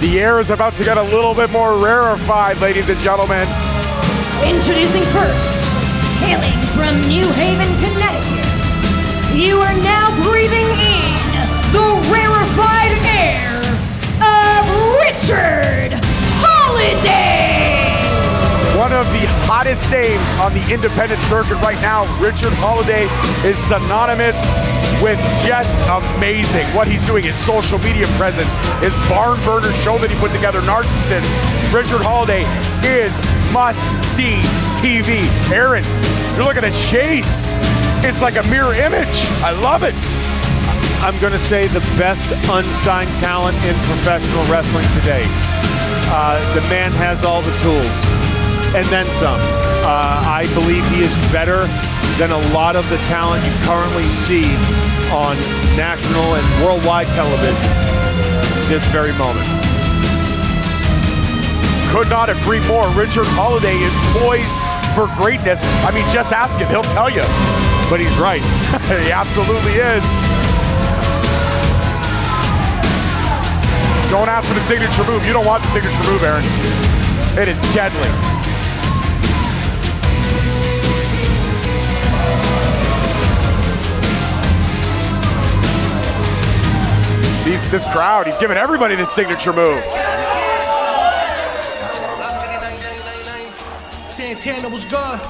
The air is about to get a little bit more rarefied, ladies and gentlemen. Introducing first, hailing from New Haven, Connecticut, you are now breathing in the rarefied air of Richard Holliday! One of the hottest names on the independent circuit right now. Richard Holliday is synonymous with just amazing. What he's doing, his social media presence, his barn burner show that he put together, Narcissist. Richard Holliday is must-see TV. Aaron, you're looking at shades. It's like a mirror image. I love it. I'm going to say the best unsigned talent in professional wrestling today. The man has all the tools, and then some. I believe he is better than a lot of the talent you currently see on national and worldwide television this very moment. Could not agree more. Richard Holliday is poised for greatness. I mean, just ask him, he'll tell you. But he's right. He absolutely is. Don't ask for the signature move. You don't want the signature move, Aaron. It is deadly. This crowd, he's giving everybody this signature move. Santana was good.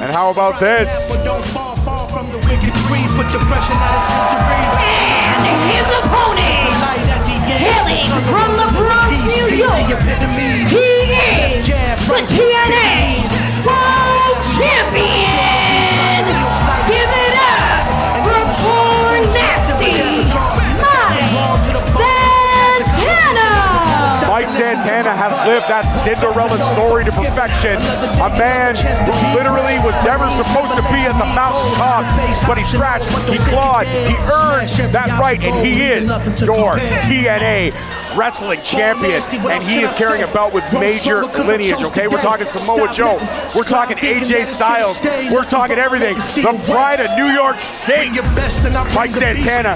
And how about this? And his opponent, hailing from the Bronx, New York, he is the TNA World Champion. Give it up for poor nasty Mike Santana has lived that Cinderella story to perfection. A man who literally was never supposed to be at the mountaintop, but he scratched, he clawed, he earned that right, and he is your TNA wrestling champion, and he is carrying a belt with major lineage, okay? We're talking Samoa Joe, we're talking AJ Styles, we're talking everything. The pride of New York State, Mike Santana.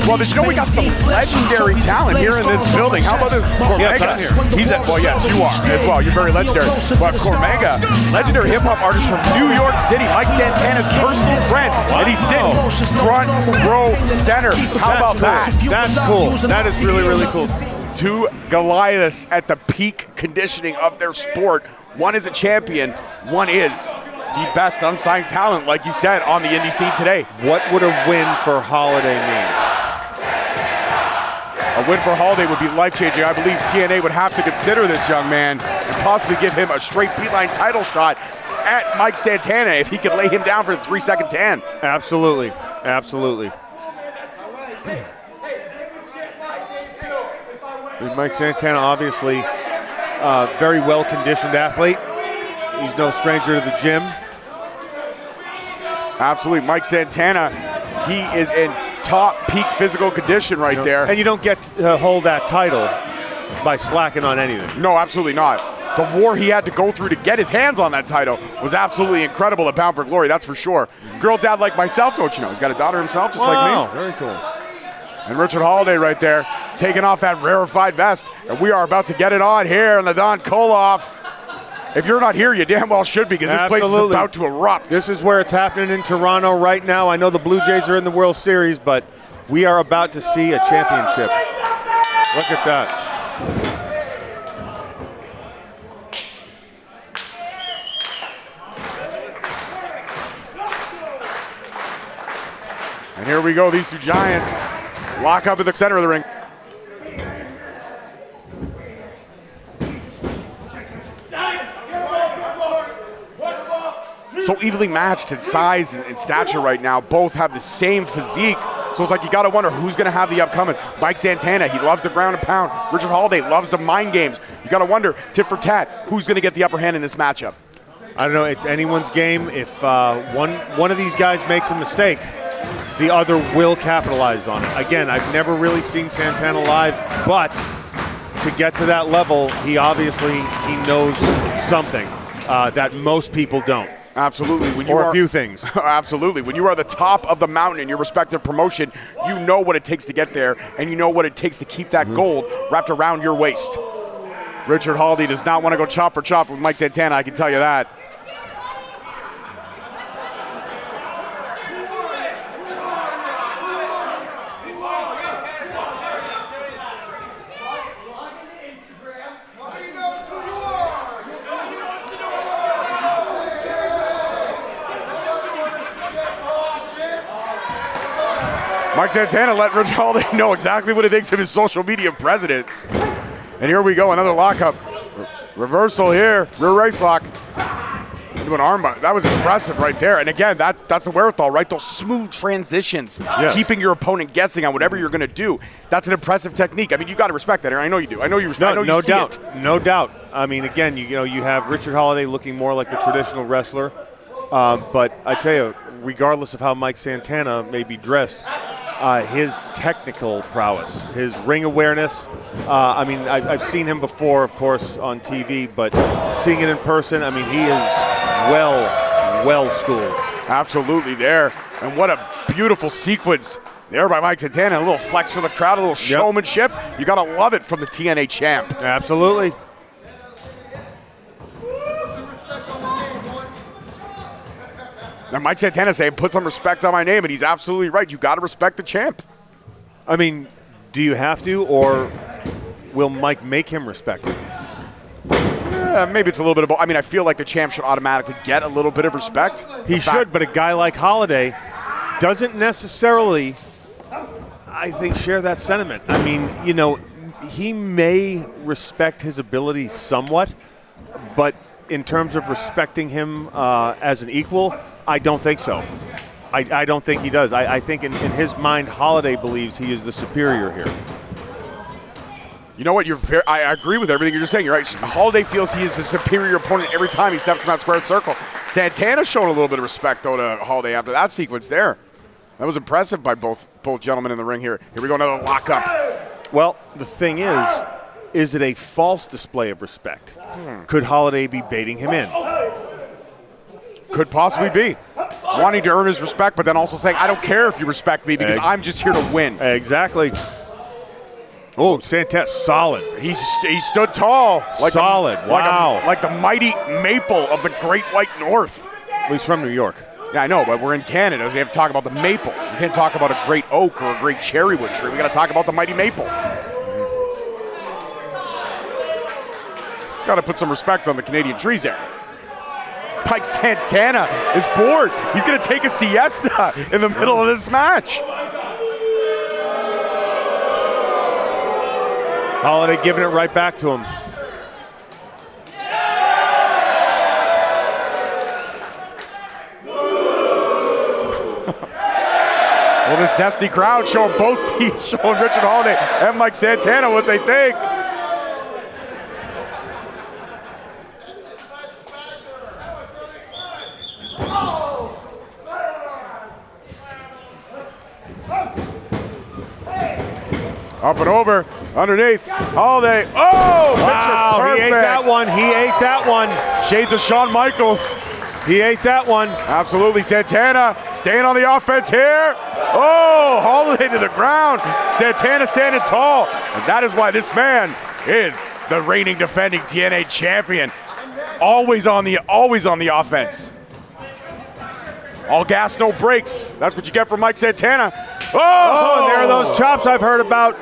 Well, did you know we got some legendary talent here in this building? How about this? Cormega. He's at, well, yes, you are as well. You're very legendary. But Cormega, legendary hip-hop artist from New York City, Mike Santana's personal friend, and he's sitting front row center. How about that? That's cool. That is really, really cool. Two Goliaths at the peak conditioning of their sport. One is a champion, one is the best unsigned talent, like you said, on the indie scene today. What would a win for Holliday mean? A win for Holliday would be life-changing. I believe TNA would have to consider this young man and possibly give him a straight beeline title shot at Mike Santana if he could lay him down for the 3-second tan. Absolutely, absolutely. Mike Santana, obviously, very well-conditioned athlete. He's no stranger to the gym. Absolutely, Mike Santana, he is in top peak physical condition right there. And you don't get to hold that title by slacking on anything. No, absolutely not. The war he had to go through to get his hands on that title was absolutely incredible at Bound for Glory, that's for sure. Girl dad like myself, don't you know? He's got a daughter himself, just like me. Very cool. And Richard Holliday right there, taking off that rarefied vest. And we are about to get it on here in the Don Koloff. If you're not here, you damn well should be, because this place is about to erupt. This is where it's happening in Toronto right now. I know the Blue Jays are in the World Series, but we are about to see a championship. Look at that. And here we go, these two giants lock up at the center of the ring. So evenly matched in size and stature right now. Both have the same physique. So it's like you got to wonder who's going to have the upcoming. Mike Santana, he loves the ground and pound. Richard Holliday loves the mind games. You got to wonder, tit for tat, who's going to get the upper hand in this matchup? I don't know, it's anyone's game. If one of these guys makes a mistake, the other will capitalize on it. Again, I've never really seen Santana live, but to get to that level, he knows something that most people don't. Absolutely. A few things. Absolutely. When you are the top of the mountain in your respective promotion, you know what it takes to get there, and you know what it takes to keep that gold wrapped around your waist. Richard Holliday does not want to go chop for chop with Mike Santana, I can tell you that. Mike Santana let Richard Holliday know exactly what he thinks of his social media presence. And here we go, another lockup. Reversal here, rear race lock. Into an armbar. That was impressive right there. And again, that's the wherewithal, right? Those smooth transitions, keeping your opponent guessing on whatever you're going to do. That's an impressive technique. I mean, you got to respect that, Aaron. I know you do. I know you respect. No doubt. No doubt. I mean, again, you have Richard Holliday looking more like the traditional wrestler, but I tell you, regardless of how Mike Santana may be dressed, his technical prowess, his ring awareness. I mean, I've seen him before, of course, on TV, but seeing it in person, I mean, he is well schooled. Absolutely there. And what a beautiful sequence there by Mike Santana. A little flex for the crowd, a little showmanship. You got to love it from the TNA champ. Absolutely. And Mike Santana saying, put some respect on my name, and he's absolutely right. You got to respect the champ. I mean, do you have to, or will Mike make him respect it? Maybe it's a little bit of both. I mean, I feel like the champ should automatically get a little bit of respect. He should, but a guy like Holliday doesn't necessarily, I think, share that sentiment. I mean, you know, he may respect his ability somewhat, but in terms of respecting him as an equal, I don't think so. I don't think he does. I think in his mind, Holliday believes he is the superior here. You know what? I agree with everything you're just saying. You're right. Holliday feels he is the superior opponent every time he steps from that squared circle. Santana's showing a little bit of respect, though, to Holliday after that sequence there. That was impressive by both gentlemen in the ring here. Here we go, another lockup. Well, the thing is it a false display of respect? Could Holliday be baiting him in? Could possibly be. Wanting to earn his respect, but then also saying, I don't care if you respect me because I'm just here to win. Exactly. Oh, Santana, solid. He stood tall. Like solid, wow. Like the mighty maple of the Great White North. Well, he's from New York. Yeah, I know, but we're in Canada. So we have to talk about the maple. We can't talk about a great oak or a great cherrywood tree. We got to talk about the mighty maple. Got to put some respect on the Canadian trees there. Mike Santana is bored. He's going to take a siesta in the middle of this match. Holliday giving it right back to him. Well, this Destiny crowd showing showing Richard Holliday and Mike Santana what they think. Up and over, underneath, Holliday. Oh, wow, he ate that one. He ate that one. Shades of Shawn Michaels. He ate that one. Absolutely, Santana staying on the offense here. Oh, Holliday to the ground. Santana standing tall. And that is why this man is the reigning defending TNA champion. Always on the offense. All gas, no brakes. That's what you get from Mike Santana. Oh, and there are those chops I've heard about.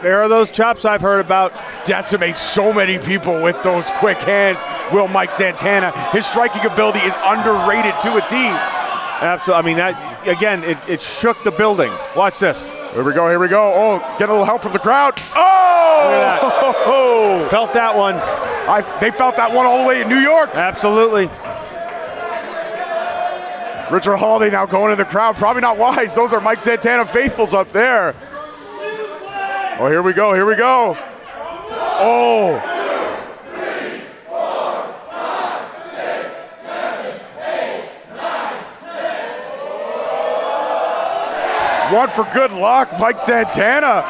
Decimates so many people with those quick hands. Will Mike Santana. His striking ability is underrated to a T. Absolutely. I mean, that again, it shook the building. Watch this. Here we go. Oh, get a little help from the crowd. Oh! That. Felt that one. They felt that one all the way in New York. Absolutely. Richard Holliday now going in the crowd. Probably not wise. Those are Mike Santana faithfuls up there. Oh, here we go. Oh. 3, 4, 5, 6, 7, 8, 9, 10. One for good luck. Mike Santana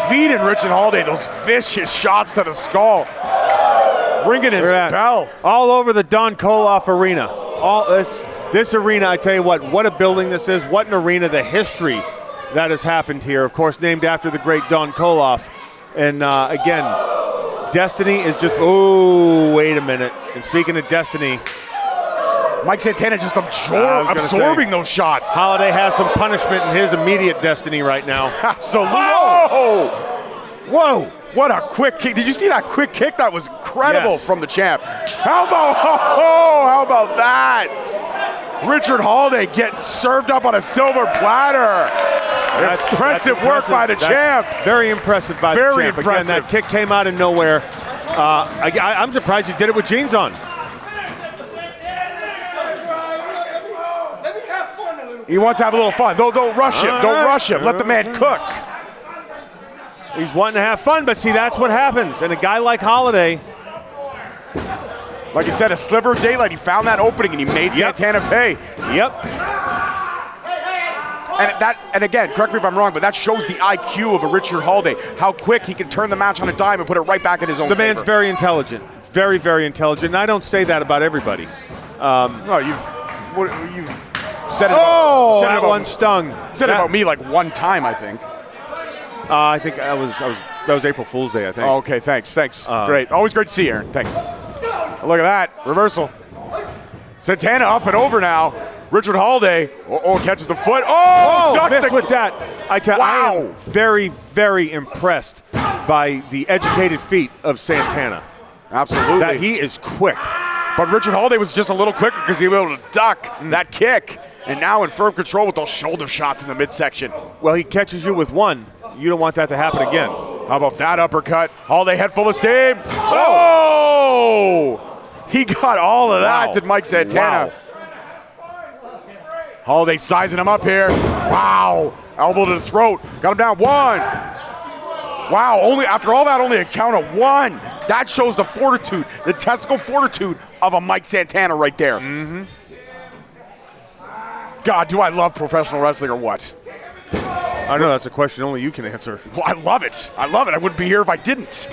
feeding Richard Holliday those vicious shots to the skull. Ringing his bell. All over the Don Koloff arena. This arena, I tell you what a building this is, what an arena, the history that has happened here. Of course, named after the great Don Koloff. And again, Destiny is just, oh, wait a minute. And speaking of Destiny, Mike Santana just absorbing those shots. Holliday has some punishment in his immediate destiny right now. Absolutely. Whoa! Whoa! What a quick kick. Did you see that quick kick? That was incredible from the champ. How about that? Richard Holliday getting served up on a silver platter. Impressive work by the champ. Very impressive by the champ. Very impressive. Again, that kick came out of nowhere. I'm surprised he did it with jeans on. He wants to have a little fun. Don't rush him. Don't rush him. Let the man cook. He's wanting to have fun, but see, that's what happens. And a guy like Holliday, like you said, a sliver of daylight. He found that opening and he made Santana pay. Yep. And again, correct me if I'm wrong, but that shows the IQ of a Richard Holliday. How quick he can turn the match on a dime and put it right back in his own favor. The man's very intelligent. Very, very intelligent. And I don't say that about everybody. No, you've said it that one stung. Said it about me like one time, I think. I think that was April Fool's Day, I think. Oh, okay, thanks. Great. Always great to see you, Aaron. Thanks. Look at that. Reversal. Santana up and over now. Richard Holliday catches the foot. Missed with that. I am very, very impressed by the educated feet of Santana. Absolutely. That he is quick. But Richard Holliday was just a little quicker because he was able to duck that kick. And now in firm control with those shoulder shots in the midsection. Well, he catches you with one. You don't want that to happen again. How about that uppercut? Holliday head full of steam. Oh! He got all of that, did Mike Santana. Holliday sizing him up here. Wow. Elbow to the throat. Got him down. One. Wow. Only after all that, only a count of one. That shows the fortitude, the testicle fortitude of a Mike Santana right there. Mm-hmm. God, do I love professional wrestling or what? I know that's a question only you can answer. Well, I love it. I wouldn't be here if I didn't.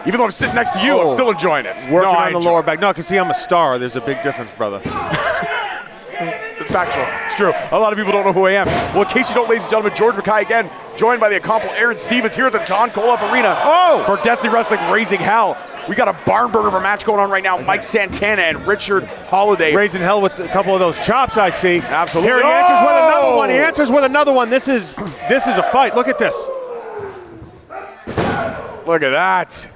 Even though I'm sitting next to you, I'm still enjoying it. Working on the lower back. No, because see, I'm a star. There's a big difference, brother. It's factual. It's true. A lot of people don't know who I am. Well, in case you don't, ladies and gentlemen, George McKay again, joined by the accomplished Aaron Stevens here at the Don Koloff Arena for Destiny Wrestling Raising Hell. We got a barn burner of a match going on right now. Mike Santana and Richard Holliday. Raising hell with a couple of those chops, I see. Absolutely. Here he answers with another one. He answers with another one. This is a fight. Look at this. Look at that.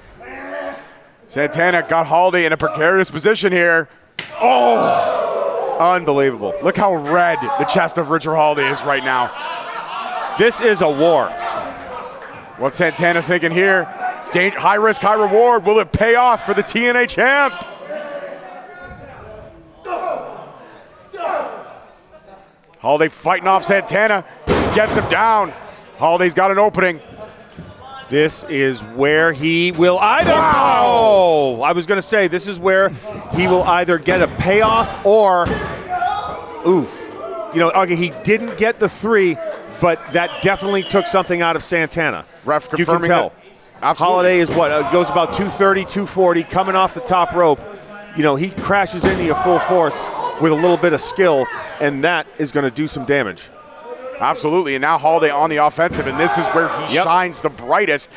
Santana got Holliday in a precarious position here. Oh! Unbelievable. Look how red the chest of Richard Holliday is right now. This is a war. What's Santana thinking here? High risk, high reward. Will it pay off for the TNA champ? Holliday fighting off Santana. Gets him down. Holliday's got an opening. This is where he will either. Wow! I was going to say, this is where he will either get a payoff or. Okay, he didn't get the 3, but that definitely took something out of Santana. Ref confirming you can tell. Absolutely. Holliday is goes about 230, 240, coming off the top rope. He crashes into you full force with a little bit of skill, and that is going to do some damage. Absolutely, and now Holliday on the offensive, and this is where he shines the brightest.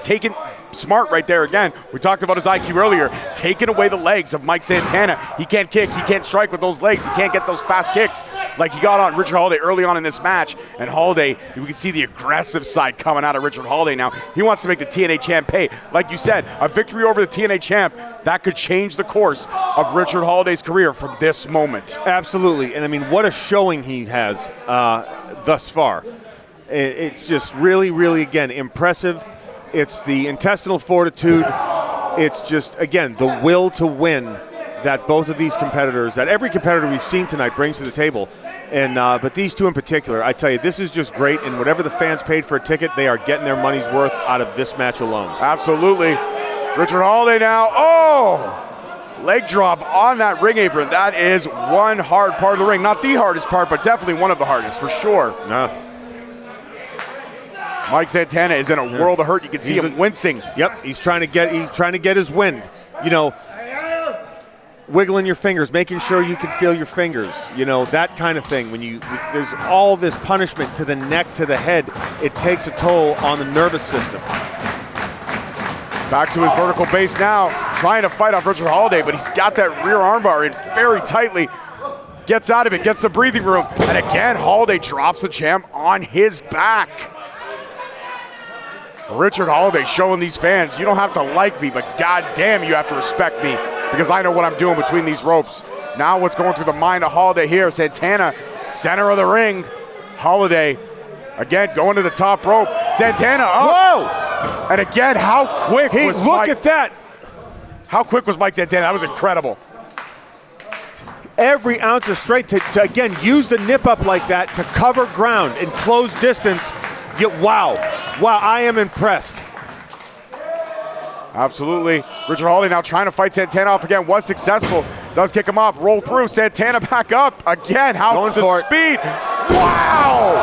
Taking smart right there again. We talked about his IQ earlier. Taking away the legs of Mike Santana. He can't kick. He can't strike with those legs. He can't get those fast kicks like he got on Richard Holliday early on in this match. And Holliday, we can see the aggressive side coming out of Richard Holliday now. He wants to make the TNA champ pay. Like you said, a victory over the TNA champ, that could change the course of Richard Holliday's career from this moment. Absolutely. And I mean, what a showing he has thus far. It's just really, really, again, impressive. It's the intestinal fortitude. It's just, again, the will to win that both of these competitors, that every competitor we've seen tonight brings to the table. And but these two in particular, I tell you, this is just great. And whatever the fans paid for a ticket, they are getting their money's worth out of this match alone. Absolutely. Richard Holliday now. Oh! Leg drop on that ring apron. That is one hard part of the ring. Not the hardest part, but definitely one of the hardest, for sure. Mike Santana is in a world of hurt. You can see him wincing. Yep, he's trying to get his wind. wiggling your fingers, making sure you can feel your fingers, that kind of thing. When there's all this punishment to the neck, to the head, it takes a toll on the nervous system. Back to his vertical base now, trying to fight off Richard Holliday, but he's got that rear armbar in very tightly. Gets out of it, gets the breathing room, and again, Holliday drops the champ on his back. Richard Holliday showing these fans, you don't have to like me, but goddamn, you have to respect me because I know what I'm doing between these ropes. Now what's going through the mind of Holliday here? Santana, center of the ring. Holliday, again, going to the top rope. Santana up. Whoa! And again, how quick was Mike? Look at that. How quick was Mike Santana? That was incredible. Every ounce of strength to again, use the nip up like that to cover ground in close distance. Wow, I am impressed. Absolutely. Richard Holliday now trying to fight Santana off again. Was successful. Does kick him off. Roll through. Santana back up. Again, how going the for speed. Wow.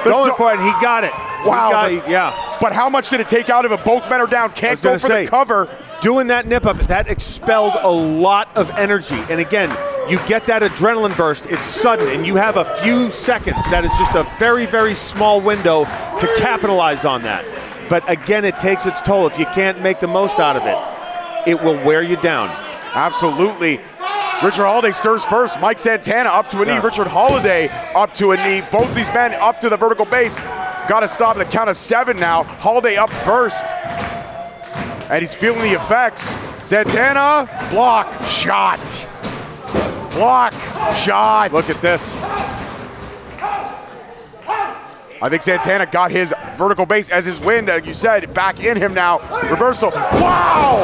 Going for it. He got it. Wow. Yeah. But how much did it take out of it? Both men are down. Can't go for the cover. Doing that nip up, that expelled a lot of energy. And again, you get that adrenaline burst. It's sudden, and you have a few seconds. That is just a very, very small window to capitalize on that. But again, it takes its toll. If you can't make the most out of it, it will wear you down. Absolutely. Richard Holliday stirs first. Mike Santana up to a knee. Richard Holliday up to a knee. Both these men up to the vertical base. Got to stop at the count of 7 now. Holliday up first. And he's feeling the effects. Santana, block, shot. Block, shot. Look at this. I think Santana got his vertical base as his wind, like you said, back in him now. Reversal. Wow!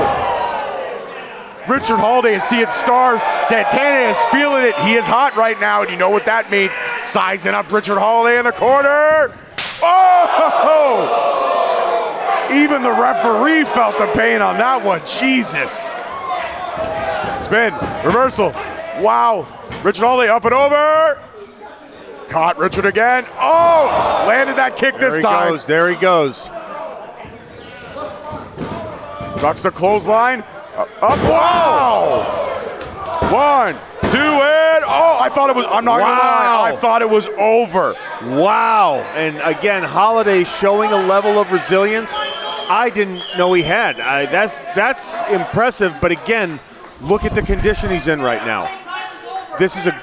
Richard Holliday is seeing stars. Santana is feeling it. He is hot right now, and you know what that means. Sizing up Richard Holliday in the corner. Oh! Even the referee felt the pain on that one. Jesus. Spin. Reversal. Wow. Richard Holliday up and over. Caught Richard again. Oh! Landed that kick this time. There he goes. Ducks the clothesline. Up. Wow! 1, 2, and oh! I thought it was. I'm not gonna lie. I thought it was over. Wow! And again, Holliday showing a level of resilience I didn't know he had. That's impressive. But again, look at the condition he's in right now. This is a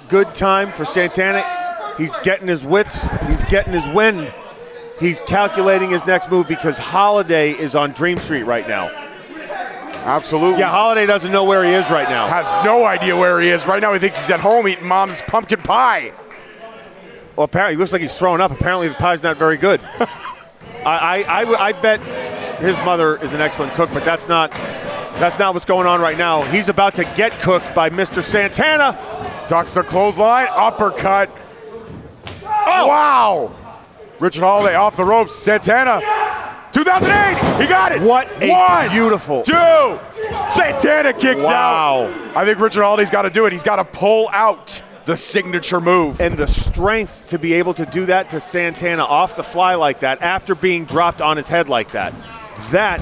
good time for Santana. He's getting his wits. He's getting his wind. He's calculating his next move because Holliday is on Dream Street right now. Absolutely. Yeah, Holliday doesn't know where he is right now. Has no idea where he is. Right now he thinks he's at home eating mom's pumpkin pie. Well, apparently he looks like he's throwing up. Apparently the pie's not very good. I bet his mother is an excellent cook, but that's not what's going on right now. He's about to get cooked by Mr. Santana. Ducks the clothesline, uppercut. Oh! Wow! Richard Holliday off the ropes. Santana, 2008, he got it. What a 1, beautiful. 2, Santana kicks out. I think Richard Holliday's got to do it. He's got to pull out the signature move. And the strength to be able to do that to Santana off the fly like that after being dropped on his head like that. That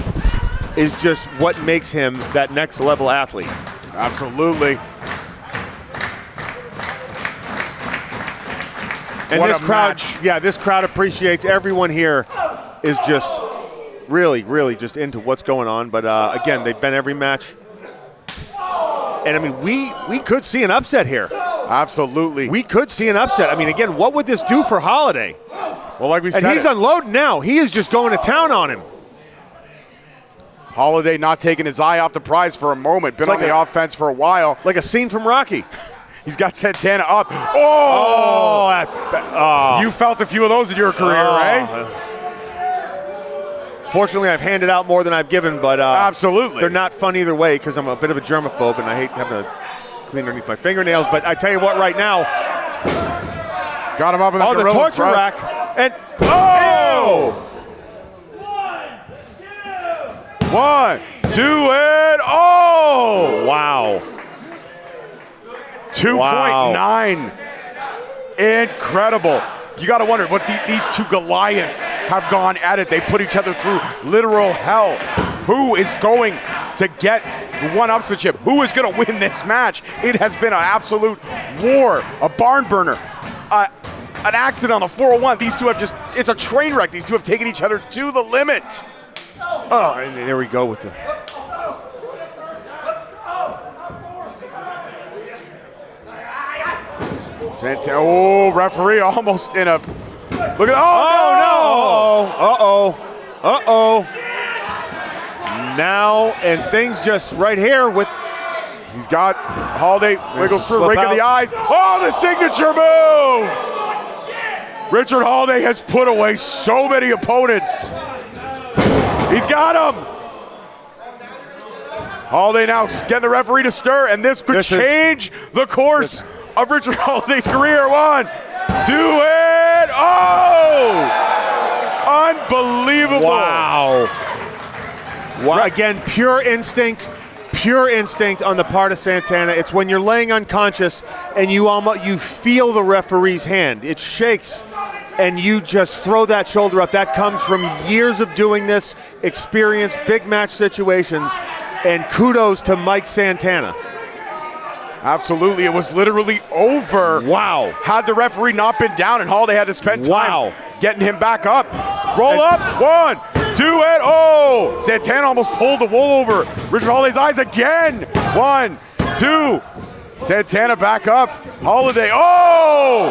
is just what makes him that next level athlete. Absolutely. And what this crowd, match. yeah, this crowd appreciates. Everyone here is just really just into what's going on. But again, they've been every match. And I mean, we could see an upset here. Absolutely. We could see an upset. I mean, again, what would this do for Holliday? Well, like we said, and he's unloading now. He is just going to town on him. Holliday not taking his eye off the prize for a moment. Been on the offense for a while. Like a scene from Rocky. He's got Santana up. Oh! You felt a few of those in your career, right? Fortunately, I've handed out more than I've given, but absolutely, they're not fun either way because I'm a bit of a germaphobe and I hate having to clean underneath my fingernails. But I tell you what, right now, got him up in the the torture rack, and oh! 1, 2, and oh! Wow. 2.9. Incredible. You got to wonder what these two Goliaths have gone at it. They put each other through literal hell. Who is going to get one-upsmanship. Who is going to win this match? It has been an absolute war, a barn burner, an accident on the 401. These two have just, it's a train wreck. These two have taken each other to the limit. Oh, and there we go with the... Santana, oh, referee almost in a... Look at, oh, no! Uh-oh. Now, and things just right here with... He's got Holliday, wiggles through, rake of the eyes. Oh, the signature move! Richard Holliday has put away so many opponents. He's got him! Holliday now getting the referee to stir, and this could change the course of Richard Holliday's career. 1, 2, and oh! Unbelievable! Wow. Again, pure instinct on the part of Santana. It's when you're laying unconscious and you feel the referee's hand. It shakes, and you just throw that shoulder up. That comes from years of doing this, experience, big match situations, and kudos to Mike Santana. Absolutely, it was literally over. Wow. Had the referee not been down, and Holliday had to spend time getting him back up. Roll up, 1, 2, and oh! Santana almost pulled the wool over Richard Holliday's eyes again. 1, 2, Santana back up. Holliday, oh!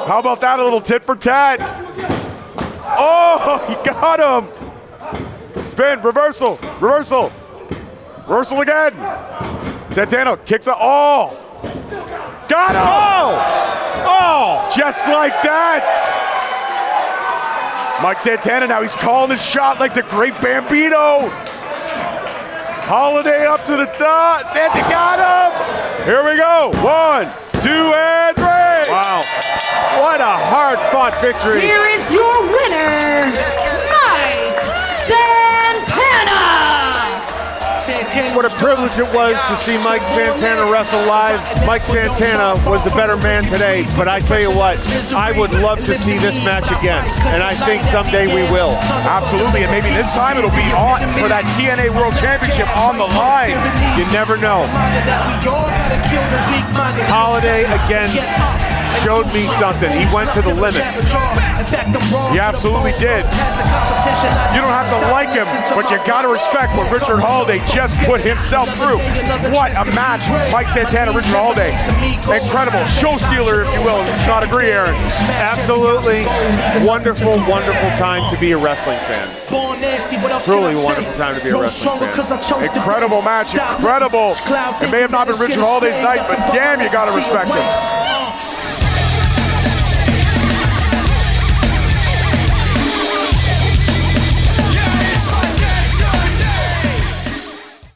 How about that, a little tit for tat? Oh, he got him. Spin, reversal again. Santana kicks up, oh! Got him! Oh! Just like that! Mike Santana now, he's calling his shot like the great Bambino. Holliday up to the top, Santana got him! Here we go, 1, 2, and 3! Wow, what a hard-fought victory. Here is your winner, Mike Santana! What a privilege it was to see Mike Santana wrestle live. Mike Santana was the better man today, but I tell you what, I would love to see this match again, and I think someday we will. Absolutely, and maybe this time it'll be on for that TNA World Championship on the line. You never know. Holliday again showed me something. He went to the limit. He absolutely did. You don't have to like him, but you got to respect what Richard Holliday just put himself through. What a match, Mike Santana, Richard Holliday. Incredible. Show stealer, if you will. Do you not agree, Aaron? Absolutely. Wonderful, wonderful time to be a wrestling fan. Truly a wonderful time to be a wrestling fan. Incredible match, incredible. It may have not been Richard Holliday's night, but damn, you got to respect him.